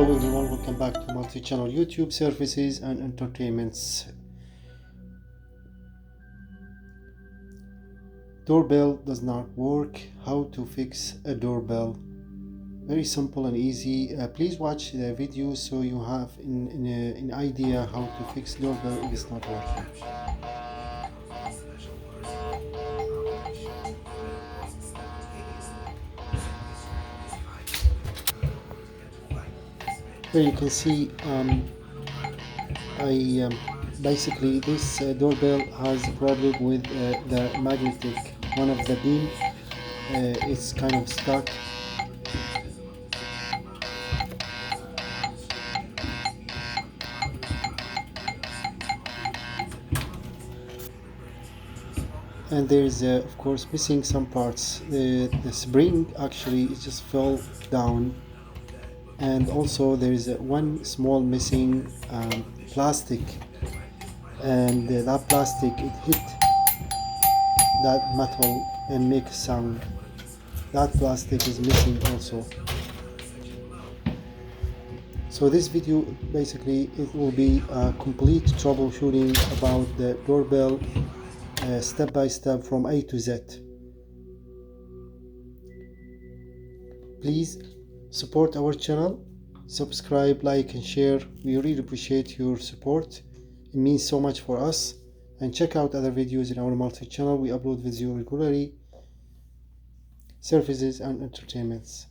Hello everyone, welcome back to multi-channel YouTube services and entertainments. Doorbell does not work. How to fix a doorbell? Very simple and easy. Please watch the video so you have an idea how to fix doorbell if it's not working. Here you can see basically this doorbell has a problem with the magnetic one of the beam. It's kind of stuck. And there's of course missing some parts. The spring actually just fell down, and also there's one small missing plastic, and that plastic, it hit that metal and make a sound. That plastic is missing also. So this video basically it will be a complete troubleshooting about the doorbell, step by step from A to Z. Please support our channel, subscribe, like and share. We really appreciate your support. It means so much for us. And check out other videos in our multi-channel. We upload videos regularly, services and entertainments.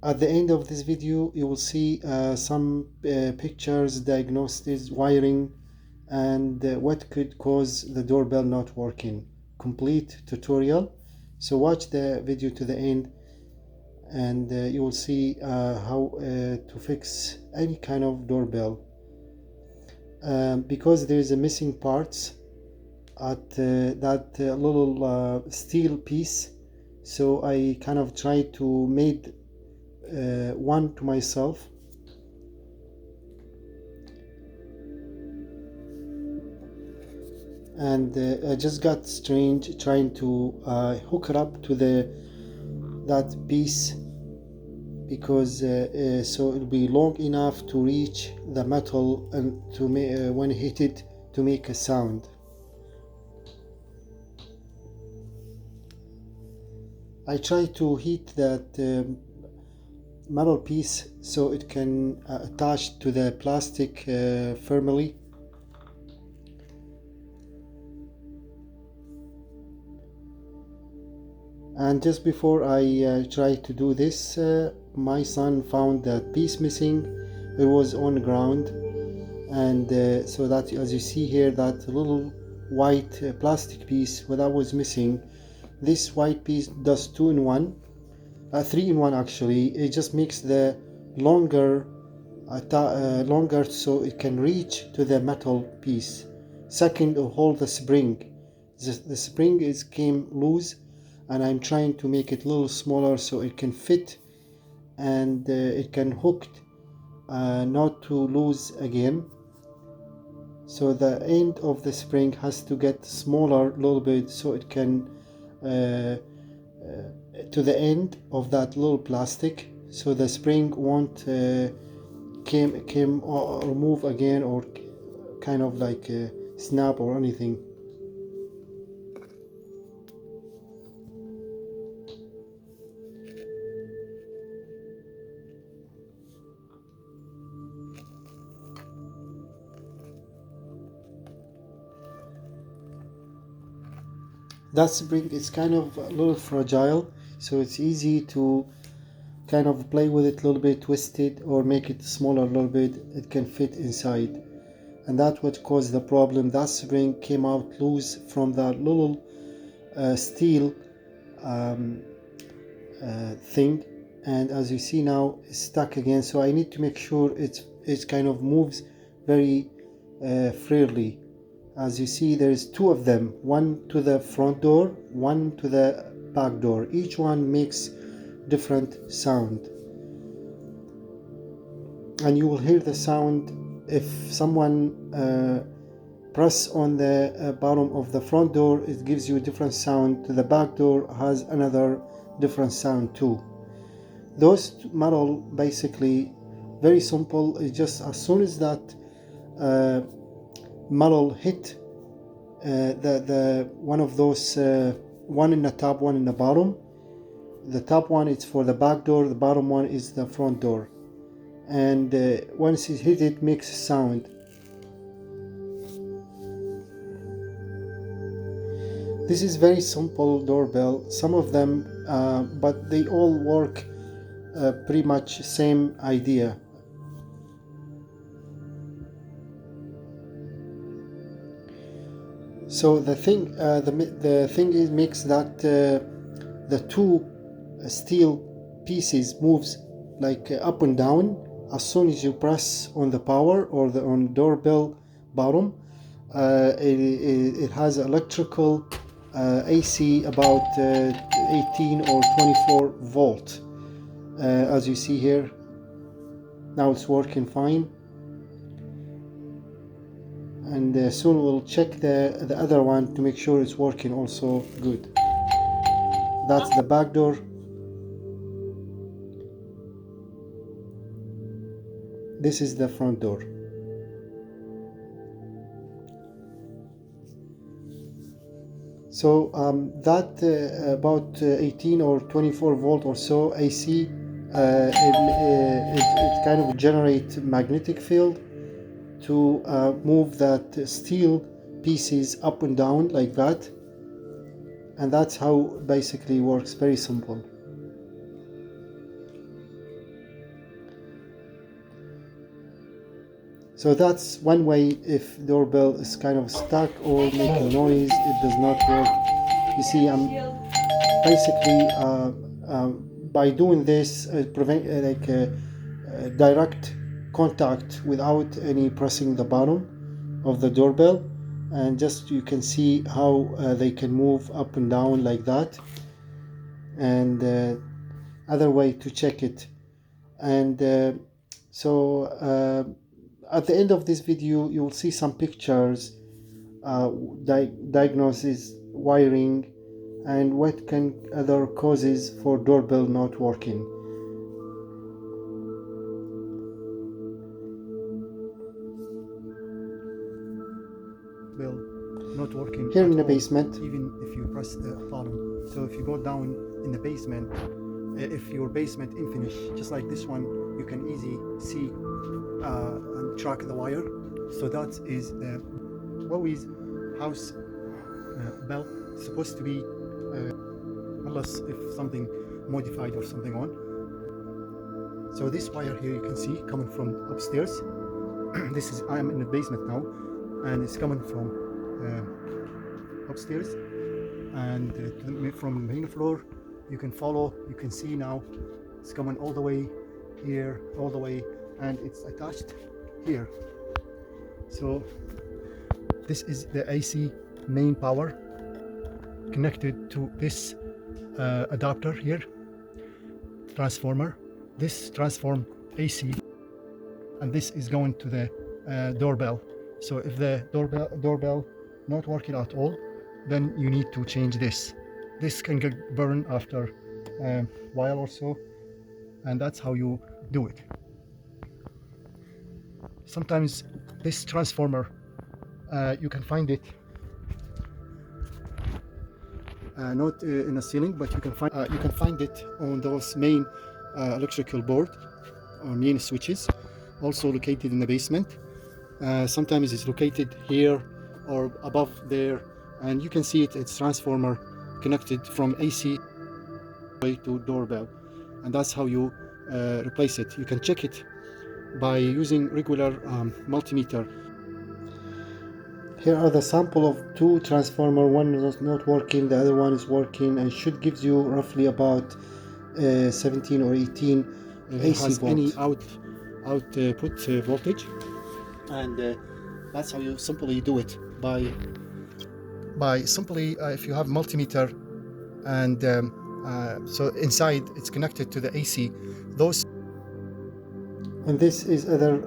At the end of this video you will see some pictures, diagnosis, wiring, and what could cause the doorbell not working. Complete tutorial. So watch the video to the end, and you will see how to fix any kind of doorbell. Because there is a missing parts at that little steel piece, so I kind of tried to make one to myself. And I just got strange trying to hook it up to that piece, because so it'll be long enough to reach the metal and to when hit it to make a sound. I try to heat that metal piece so it can attach to the plastic firmly. And just before I tried to do this, my son found that piece missing. It was on the ground, and so that, as you see here, that little white plastic piece that was missing. This white piece does 2 in 1, 3 in 1 actually. It just makes the longer so it can reach to the metal piece. Second, to hold the spring. The spring came loose, and I'm trying to make it a little smaller so it can fit, and it can hook not to lose again. So the end of the spring has to get smaller a little bit so it can to the end of that little plastic, so the spring won't came or move again, or kind of like snap or anything. That spring is kind of a little fragile, so it's easy to kind of play with it a little bit, twist it or make it smaller a little bit. It can fit inside, and that's what caused the problem. That spring came out loose from that little steel thing, and as you see now it's stuck again. So I need to make sure it kind of moves very freely. As you see, there's 2 of them, one to the front door, one to the back door. Each one makes different sound, and you will hear the sound if someone press on the bottom of the front door. It gives you a different sound. To the back door has another different sound too. Those metal basically very simple. It's just as soon as that metal hit the one of those, one in the top, one in the bottom. The top one is for the back door, the bottom one is the front door, and once it hit it makes a sound. This is very simple doorbell, some of them, but they all work pretty much same idea. So the thing is makes that the two steel pieces moves like up and down as soon as you press on the power or on doorbell bottom. It has electrical AC about 18 or 24 volt, as you see here. Now it's working fine, and soon we'll check the other one to make sure it's working also good. That's the back door. This is the front door. So that about 18 or 24 volt or so AC, it kind of generates magnetic field to move that steel pieces up and down like that, and that's how basically works. Very simple. So that's one way. If doorbell is kind of stuck or making noise, it does not work. You see, I'm basically by doing this prevent direct contact without any pressing the bottom of the doorbell, and just you can see how they can move up and down like that, and other way to check it. And at the end of this video you will see some pictures, diagnosis, wiring, and what can other causes for doorbell not working. Bell not working Here in the all, basement, even if you press the bottom. So if you go down in the basement, if your basement unfinished, just like this one, you can easily see and track the wire. So that is always house bell. It's supposed to be unless if something modified or something on. So this wire here you can see coming from upstairs. This is, I am in the basement now, and it's coming from upstairs, and from the main floor you can follow. You can see now it's coming all the way here, all the way, and it's attached here. So this is the AC main power connected to this adapter here, transformer. This transform AC, and this is going to the doorbell. So if the doorbell not working at all, then you need to change this. This can get burned after a while or so, and that's how you do it. Sometimes this transformer, you can find it not in a ceiling, but you can find it on those main electrical board or main switches, also located in the basement. Sometimes it's located here or above there, and you can see it. It's transformer connected from AC way to doorbell, and that's how you replace it. You can check it by using regular multimeter. here are the sample of two transformer. One is not working, the other one is working, and should gives you roughly about 17 or 18 AC has volt. any output voltage, and that's how you simply do it by simply if you have multimeter, and so inside it's connected to the AC. Those, and this is other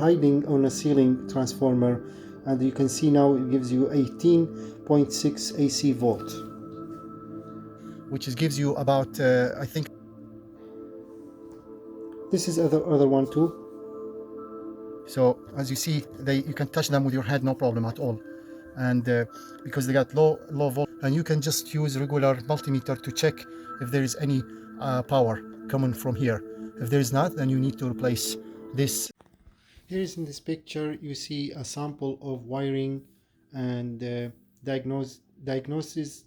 hiding on a ceiling transformer, and you can see now it gives you 18.6 AC volt, which is gives you about I think This is other one too. So as you see, you can touch them with your hand, no problem at all. And because they got low voltage, and you can just use regular multimeter to check if there is any power coming from here. If there is not, then you need to replace this. Here is in this picture, you see a sample of wiring and diagnosis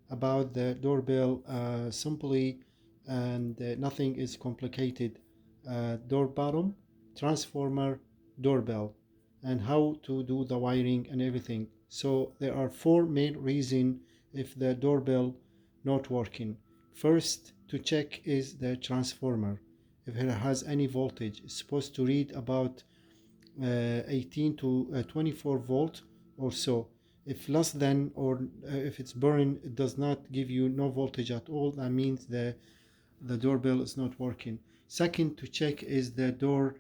about the doorbell simply, and nothing is complicated. Door bottom, transformer, doorbell, and how to do the wiring and everything. So there are four main reasons if the doorbell not working. First, to check is the transformer. If it has any voltage, it's supposed to read about 18 to 24 volt or so. If less than, or if it's burning, it does not give you no voltage at all, that means the doorbell is not working. Second, to check is the door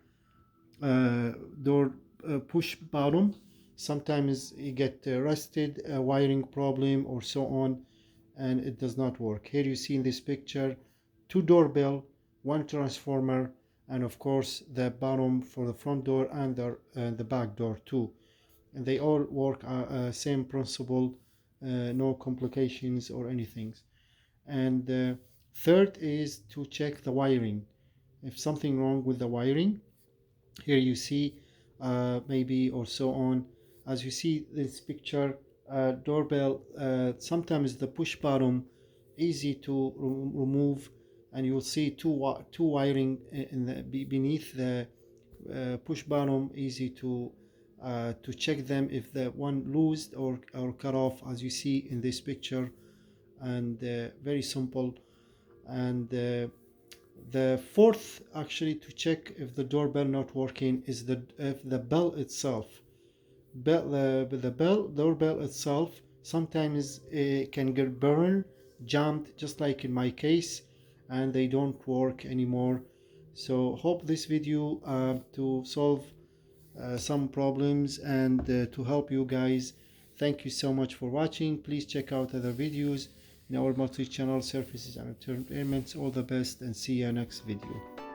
push bottom. Sometimes you get rusted, a wiring problem or so on, and it does not work. Here you see in this picture two doorbell, one transformer, and of course the bottom for the front door and the back door too, and they all work same principle, no complications or anything. And third is to check the wiring. If something wrong with the wiring, here you see maybe or so on. As you see this picture, doorbell, sometimes the push bottom easy to remove, and you'll see two wiring beneath the push bottom, easy to check them if the one loosed or cut off, as you see in this picture, and very simple. And the fourth, actually, to check if the doorbell not working is if the bell itself. The doorbell itself sometimes can get burned, jammed, just like in my case, and they don't work anymore. So hope this video to solve some problems and to help you guys. Thank you so much for watching. Please check out other videos in our multi-channel services and entertainments. All the best, and see you next video.